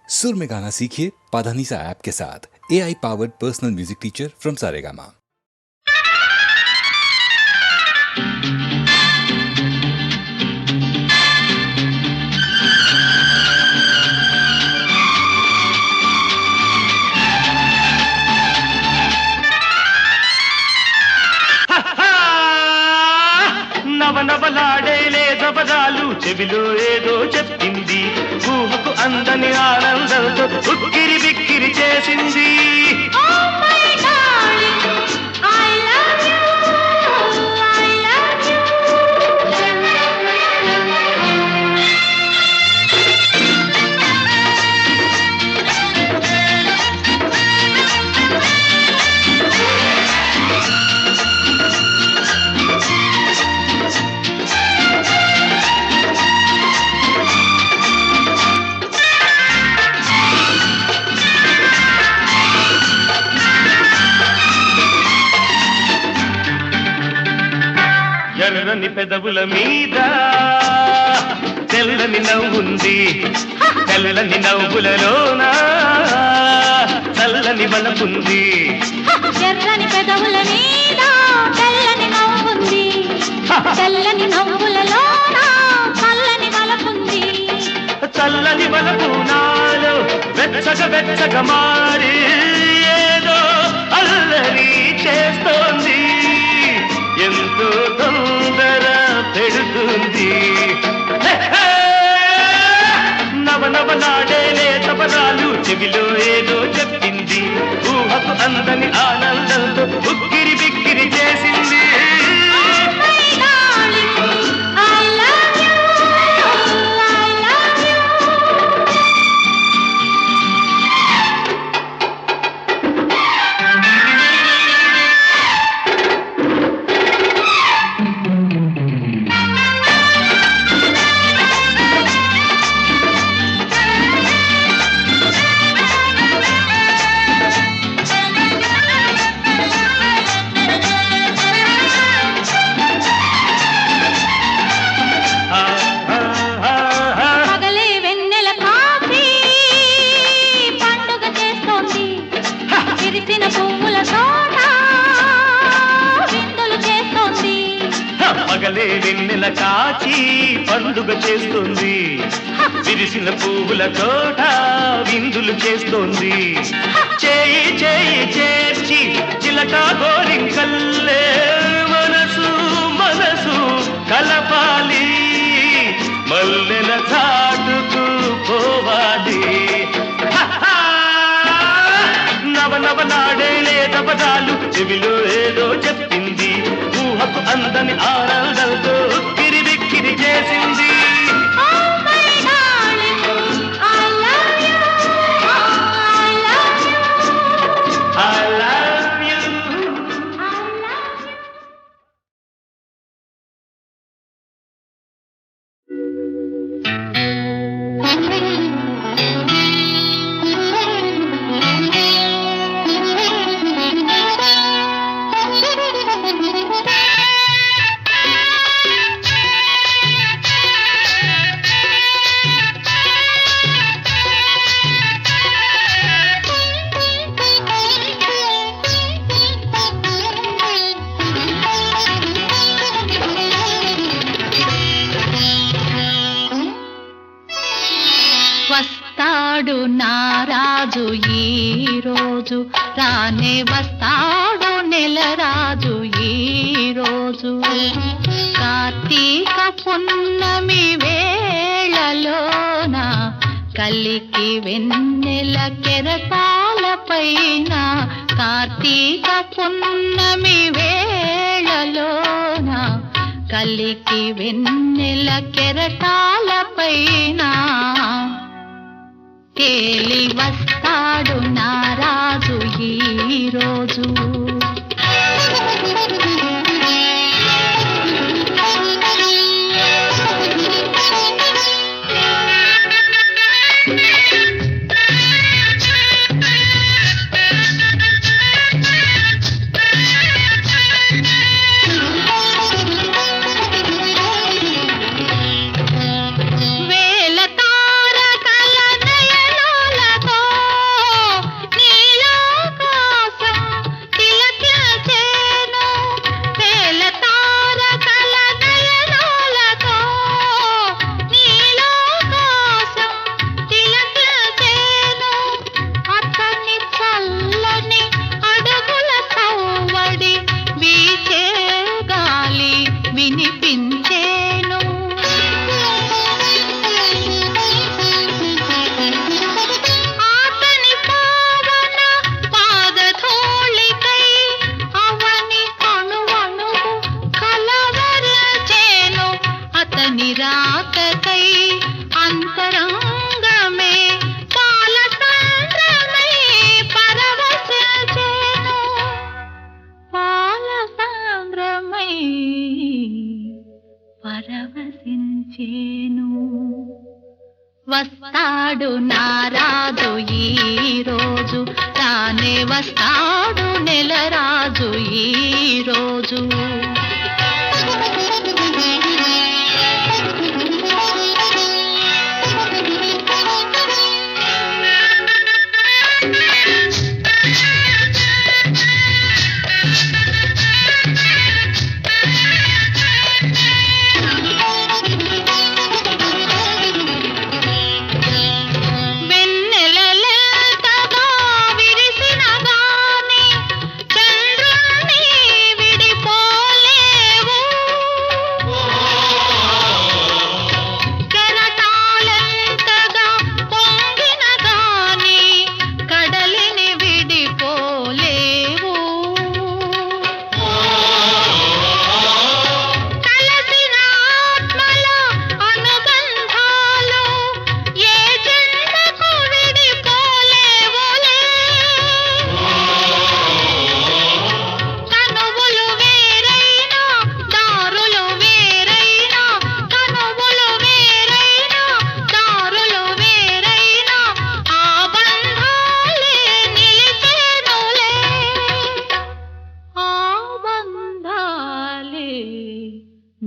सुर में गाना सीखिए पाधानीसा ऐप के साथ। AI powered personal music teacher from Saregama. నవనవలాడేలే జబదాలు చెవిలో ఏదో చెప్పింది, ఊహకు అందని ఆనందంతో ఉక్కిరి బిక్కిరి చేసింది. ఎర్రని పెదవుల మీద తెల్లని నవ్వుంది, తెల్లని నవ్వులలోన చల్లని బలపుంది. ఎర్రని పెదవుల మీద తెల్లని నవ్వుంది, తెల్లని నవ్వులలోన చల్లని బలపుంది. చల్లని బలపు నాలో వెచ్చగ వెచ్చగ మారి ఏదో అల్లరి చేస్తోంది, ఎంతో తొందర పెడుతుంది. నవనవలాడేలే తపనాలు చెవిలో ఏదో చెప్పింది, ఊహకు అందని ఆనందంతో ఉక్కిరి బిక్కిరి చేసింది. పగలే వెన్నెల కాచి పండుగ చేస్తుంది, విరిసిన పువ్వుల తోట విందులు చేస్తోంది. చేయి చేయి చేర్చి చిలక గోరింకల్లే మనసు మనసు కలపాలి, మల్లెల చాటుకు పోవాలి. నవనవలాడేలే తపదాలు చెవిలో ఏదో చెప్పింది, ఊహకు అందని ఆనందంతో ఉక్కిరి బిక్కిరి చేసింది. వస్తాడు నారాజు ఈ రోజు, రానే వస్తాడు నెలరాజు ఈ రోజు. కార్తీక పున్నమి వేళలోన కలికి వెన్నెల కెరటాలపైన, కార్తీక పున్నమి వేళలోన కలికి వెన్నెల కెరటాలపైన తేలి వస్తాడు నారాజు ఈ రోజు. వేల తారకల నయనాల నిలిచేను. వస్తాడు నారాజు ఈ రోజు, రానే వస్తాడు నెలరాజు ఈ రోజు.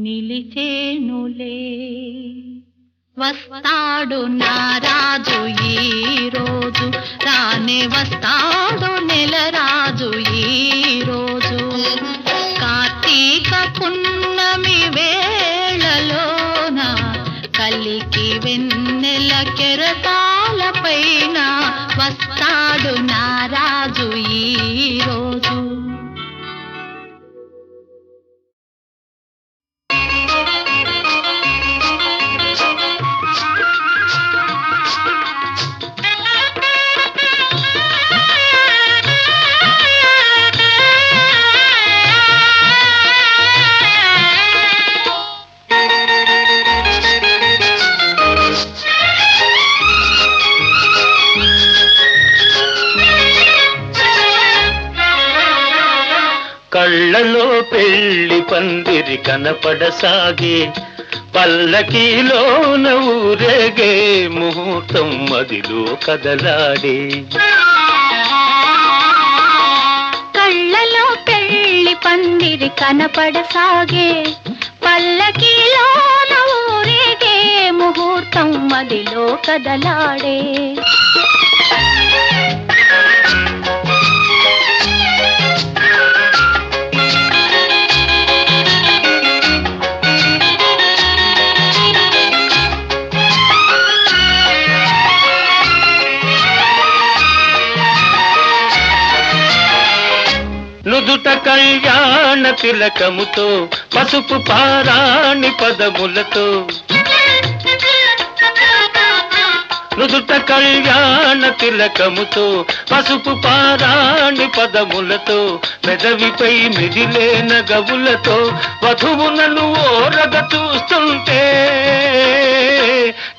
నిలిచేనులే. వస్తాడు నారాజు ఈ రోజు, రానే వస్తాడు నెలరాజు ఈ రోజు. కార్తీక పున్నమి వేళలోన కలికి వెన్నెల కెరటాల పైన వస్తాడు నారాజు ఈ రోజు. కళ్ళలో పెళ్లి పందిరి కనపడసాగే, పల్లకీలోన ఊరేగే ముహూర్తం మదిలో కదలాడే. కళ్ళలో పెళ్లి పందిరి కనపడసాగే, పల్లకీలోన ఊరేగే ముహూర్తం మదిలో కదలాడే. నుదుట కళ్యాణ తిలకముతో, పసుపు పారాణి పదములతో, నుదుట కళ్యాణ తిలకముతో, పసుపు పారాణి పదములతో, పెదవిపై మిదిలే నగవులతో, వధువునను ఓరగ చూస్తుంటే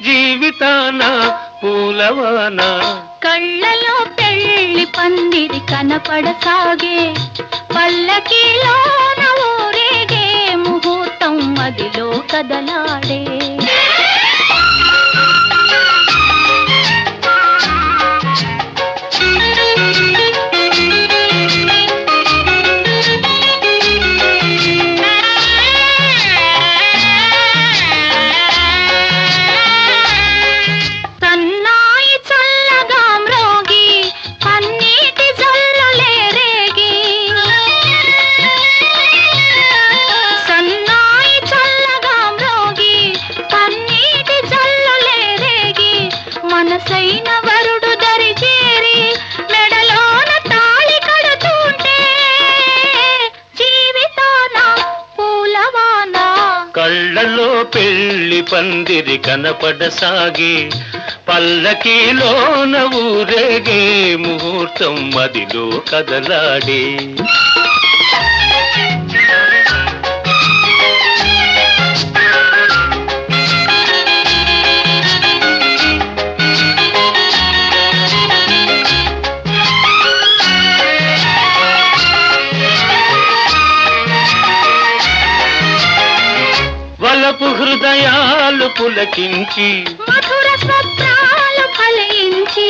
జీవితాన పూలవాన. కళ్ళలో పెళ్లి పందిరి కనపడసాగే, పల్లకీలోన ఊరేగే ముహూర్తం మదిలో కదలాడే. కళ్ళలో పెళ్లి పందిరి కనపడసాగే, పల్లకీలోన ఊరేగే ముహూర్తం మదిలో కదలాడే. వలపు హృదయాలు పులకించి మధుర స్వప్నాలు ఫలించి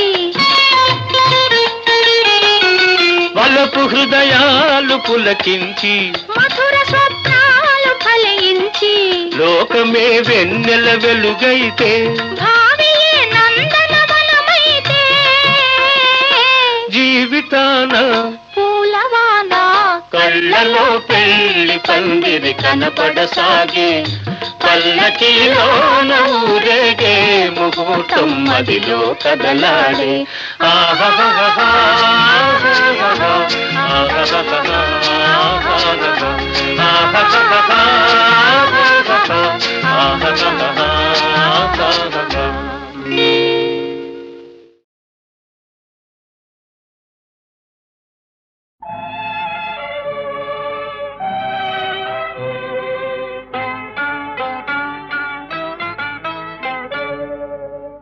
వలపు హృదయాలు పులకించి మధుర స్వప్నాలు ఫలించి లోకమే వెన్నెల వెలుగైతే భావియే నందనవనమైతే జీవితాన పూలవాన కళ్ళలో పెళ్లి పందిరి కనపడసాగే పల్లకిలోన ఊరేగే ముహూర్తం మదిలో కదలాడే ఆహాహా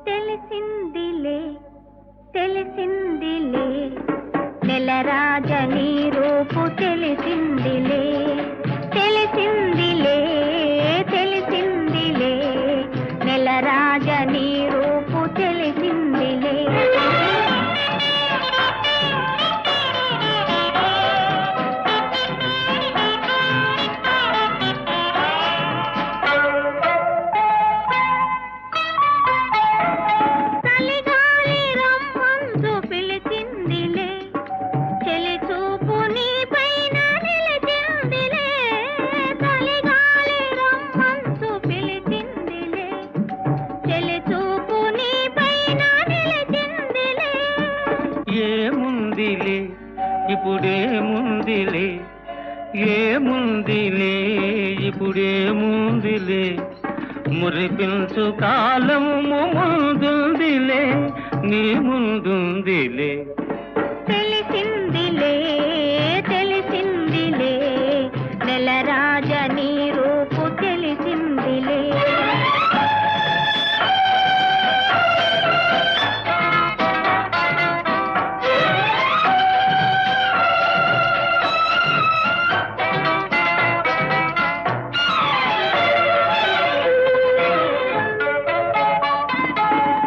తెలిసిందిలే తెలిసిందిలే నెలరాజని రూపు తెలిసిందిలే తెలిసిందిలే తెలిసిందిలే నెలరాజని రూపు తెలిసిందిలే చలిగాలి రమ్మంటూ పిలిచిందిలే చెలి చూపు నీ పైన నిలిచిందిలే చలిగాలి రమ్మంటూ పిలిచిందిలే చెలి చూపు నీ పైన నిలిచిందిలే ఏముందిలే ఇప్పుడేముందిలే ఏముందిలే ఇప్పుడేముందిలే మురిపించు కాలము ముందుందిలే నీ ముందుందిలే తెలిసిందిలే తెలిసిందిలే నెలరాజని రూపు తెలిసిందిలే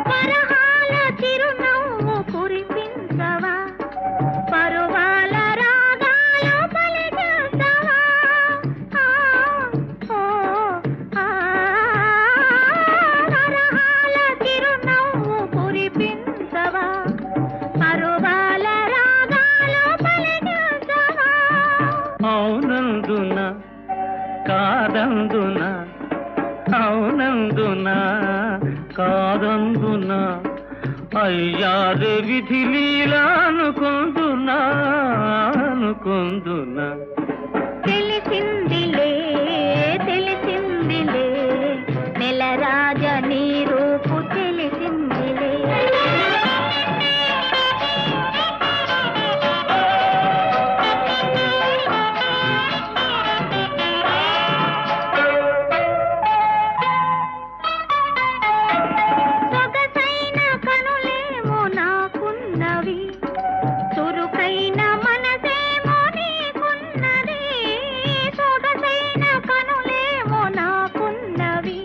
పరహాల చిరునవ్వు కురిపించవా పరువాల రాగాలు పలికించవా పరహాల చిరునవ్వు కురిపించవా పరువాల రాగాలు పలికించవా అవునందున కాదందున అవునందున కాదందున అయ్యారే విధి లీలా అనుకుందునా అనుకుందునా తెలిసిందిలే తెలిసిందిలే నెలరాజని రూపు తెలిసిందిలే సొగసైన కనులేమో నాకున్నవి చురుకైన మనసేమో నీకున్నది సొగసైన కనులేమో నాకున్నవి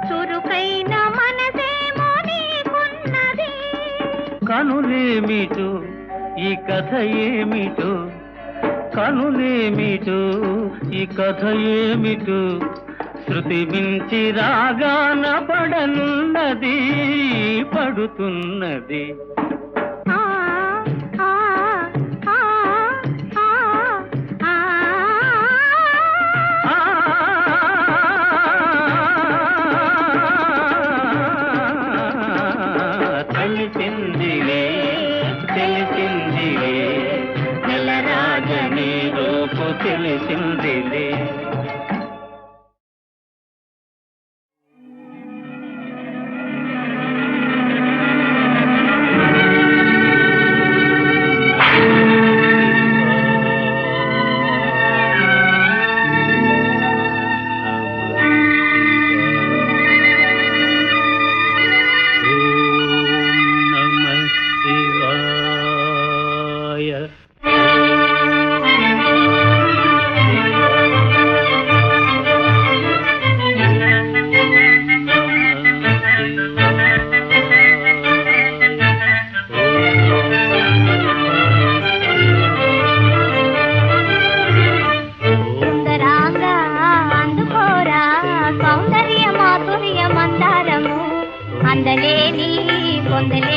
చురుకైన మనసేమో నీకున్నది కనులేమిటో ఈ కథ ఏమిటో కనులేమిటో ఈ కథ ఏమిటో శృతి మించి రాగాన పడనున్నది పడుతున్నది ఆ ఆ ఆ ఆ ఆ తెలిసిందిలే తెలిసిందిలే నెలరాజని రూపు తెలిసిందిలే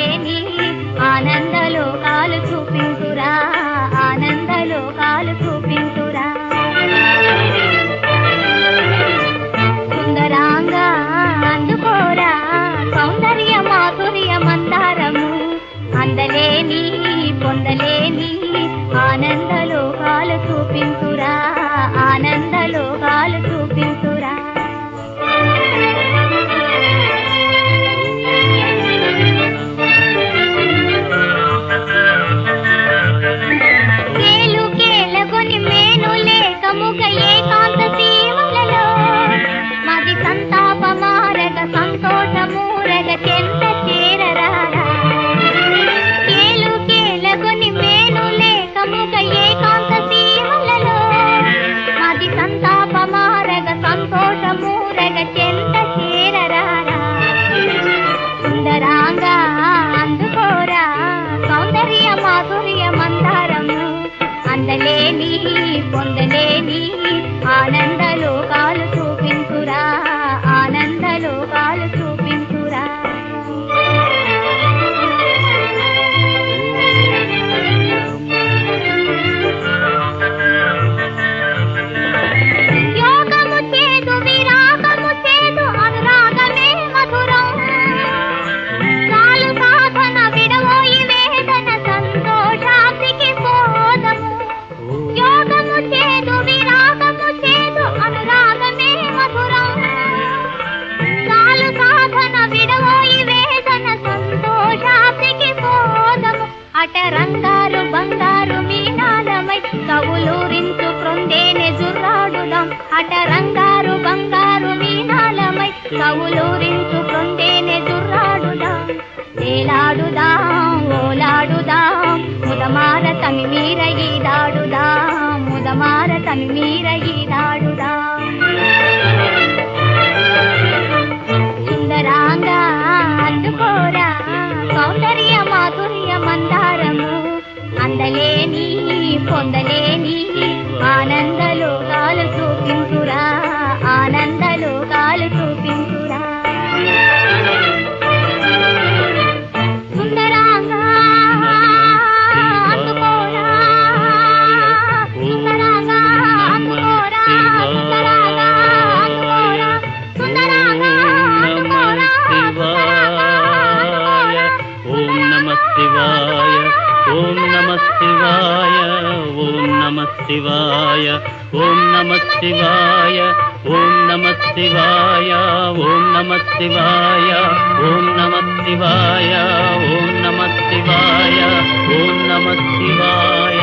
అందలేని ఆనందలోకాలు చూపించురా, ఆనందలోకాలు చూపించురా. సుందరాంగా అందుకోరా సౌందర్య మాధుర్య మందారము, అందలేని పొందలేని ఆనందలోకాలు చూపించురా, ఆనందలోకాలు చూపించురా. కేలు కేలగొని మేను లేకముగ ఏకాంత సీమలలో మది సంతాపమారగ సంతోషమూరగ చెంత చేరరారా. కేలు కేలగొని మేను లేకముగ ఏకాంత సీమలలో మది సంతాపమారగ సంతోషమూరగ చెంత చేరరారా. సుందరాంగా అందుకోరా సౌందర్య మాధుర్య మందారము, అందలేని పొందలేని ఆనందలోకాలు చూపించురా, ఆనందలోకాలు చూపించురా. యోగము చేదు విరాగము చేదు అనురాగమే మధురం, చాలు సాధన విడవోయి వేదన సంతోషానికి బోధము. యోగము చేదు విరాగము చేదు అనురాగమే మధురం, చాలు సాధన విడవోయి వేదన సంతోషానికి బోధము. అటరంగారు బంగారు మీనాలమై కవులూరించు క్రొందేనే జుర్రాడుదాం, అటరంగారు బంగారు మీనాలమై కవులూరించు క్రొందేనే జుర్రాడుదాం. ఏలాడుదాం ఓలాడుదాం ముదమార తమి మీర ఈదాడుదాం, ముదమార తమి మీర ఈదాడుదాం. సుందరాంగా అందుకోరా సౌందర్య మాధుర్య మందారము, అందలేని పొందలేని ఆనందలోకాలు చూపించురా, ఆనందలోకాలు చూపించురా. సుందరాంగా అందుకోరా, సుందరాంగా అందుకోరా, సుందరాంగా అందుకోరా, సుందరాంగా అందుకోరా, ఓం నమః శివాయ, ఓం నమః శివాయ, ఓం నమః శివాయ, ఓం నమః శివాయ, ఓం నమః శివాయ, ఓం నమః శివాయ, ఓం నమః శివాయ, ఓం నమః శివాయ, ఓం నమః శివాయ. ఓం నమః శివాయ.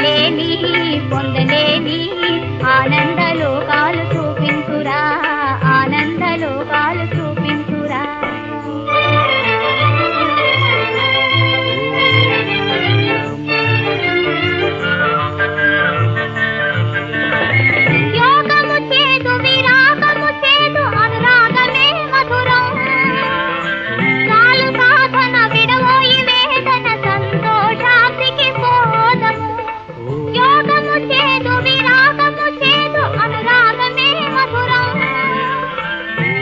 అందలేని పొందలేని ఆనంద లోకాలు చూపించురా ఆనంద లోకాలు చూపించురా యోగము చేదు విరాగము చేదు అనురాగమే మధురం చాలు సాధన విడవోయి వేదన సంతోషానికి పోదము యోగము చేదు విరాగము చేదు అనురాగమే మధురం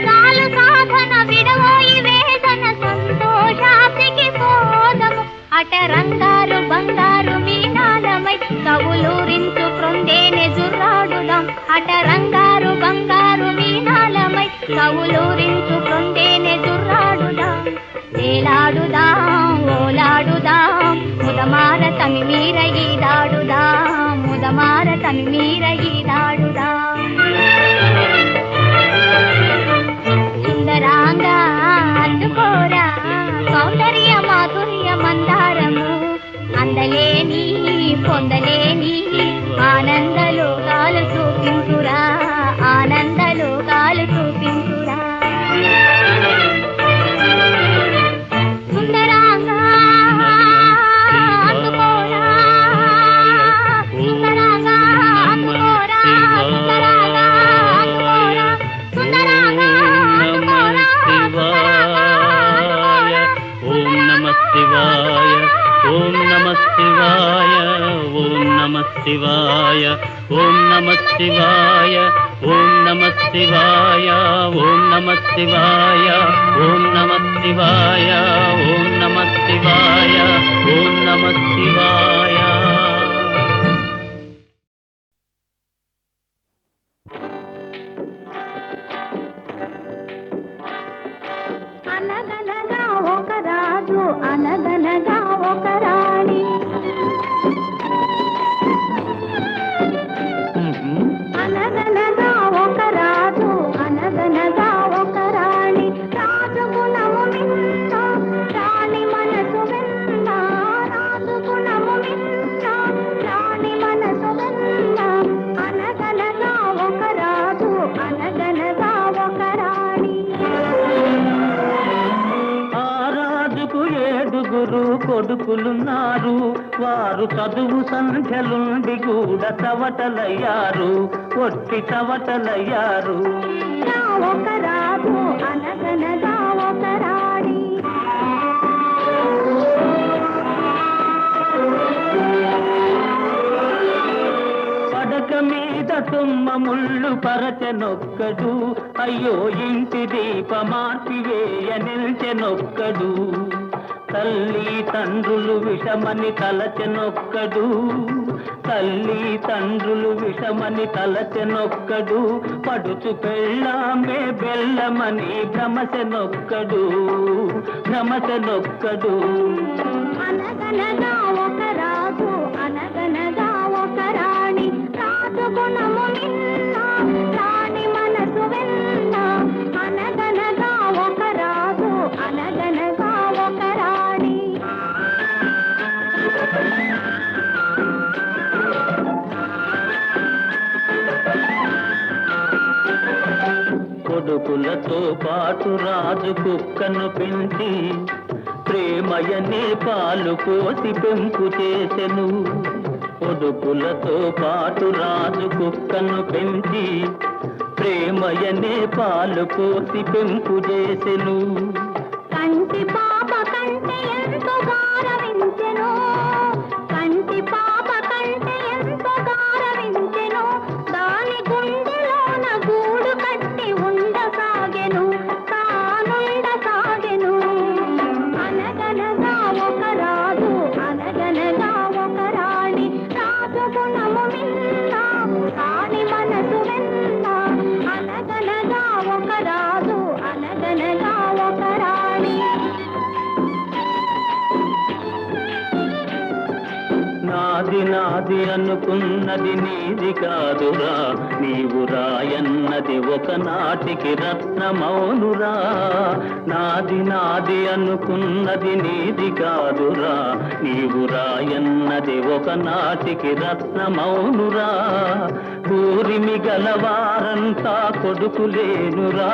చాలు సాధన విడవోయి వేదన సంతోషానికి పోదము అట రంగారు బంగారు మీనాలమై కవులూరించు క్రొందేనే జుర్రాడుదాం అట రంగారు బంగారు మీనాలమై కవులూరించు క్రొందేనే జుర్రాడుదాం ఏలాడుదాం ఓలాడుదాం ముదమార తమి మీర ఈదాడుదాం ముదమార తమి మీర ఈదాడుదాం సుందరాంగా అందుకోరా సౌందర్య మాధుర్య మందారము అందలేని పొందలేని ఆనంద లోకాలు చూపించురా ఆనంద లోకాలు చూపించురా సుందరాంగా అందుకోరా సుందరాంగా అందుకోరా సుందరాంగా అందుకోరా సుందరాంగా అందుకోరా ఓం నమః శివాయ ఓం నమః శివాయ ఓం నమః శివాయ ఓం నమః శివాయ ఓం నమః శివాయ ఓం నమః శివాయ ఓం నమః శివాయ ఓం నమః శివాయ ఓం నమః శివాయ అనగనగా ఒక రాజు అనగనగా ఒక రాణి అనగనగా ఒక రాజు అనగనగా ఒక రాణి రాజు గుణము మిన్న రాణి మనసు వెన్న రాజు గుణము మిన్న రాణి మనసు వెన్న అనగనగా ఒక రాజు అనగనగా ఒక రాణి ఆ రాజుకు 7 కొడుకులున్నారు వారు చదువు సంఖ్యలుండి కూడా చవటలయ్యారు ఒట్టి చవటలయ్యారు ఒక రాజు అనగనగా ఒక రాణి పడక మీద తుమ్మ ముళ్ళు పరచనొక్కడు అయ్యో ఇంటి దీపమార్పివేయ నిల్చెనొక్కడు తల్లి తండ్రులు విషమని తలచెనొక్కడు తల్లి తండ్రులు విషమని తలచెనొక్కడు పడుచు పెళ్ళామే బెల్లమని భ్రమచెనొక్కడు అనగనగా ఒక రాజు అనగనగా ఒక రాణి రాజు గుణము మిన్న రాణి మనసు వెన్న అనగనగా ఒక రాజు అనగనగా ఒక రాణి కొడుకులతో పాటు రాజు కుక్కను పెంచి ప్రేమయనే పాలు పోసి పెంపు చేసెను కొడుకులతో పాటు రాజు కుక్కను పెంచి ప్రేమయనే పాలు పోసి పెంపు చేసెను కంటి పాప కంటే ఎంతో గారవించెను కంటి పాప కంటే ఎంతో గారవించెను దాని గుండెలోన గూడు కట్టి ఉండసాగెను తానుండసాగెను అనగనగా ఒక రాజు అనగనగా ఒక రాణి రాజు గుణము మిన్న రాణి మనసు వెన్న అనగనగా ఒక రాజు అనగనగా ఒక రాణి నాది అనుకున్నది నీది కాదురా, నీవు రాయన్నది ఒకనాటికి రత్నమౌనురా. నాది అనుకున్నది నీది కాదురా, నీవు రాయన్నది ఒకనాటికి రత్నమౌనురా. కూరిమి గలవారంతా కొడుకులేనురా,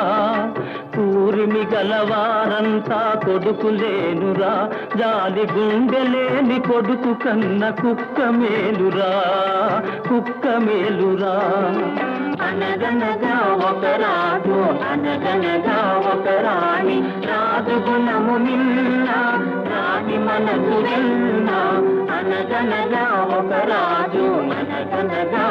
కూరిమి గలవారంతా కొడుకులేనురా. జాలి గుండెలేని కొడుకు కన్న కుక్క మేలురా, కుక్క మేలురా. అనగనగా ఒక రాజు, అనగనగా ఒక రాణి, రాజు గుణము నిన్న, రాణి మనసు నిన్న. అనగనగా ఒక రాజు, అనగనగా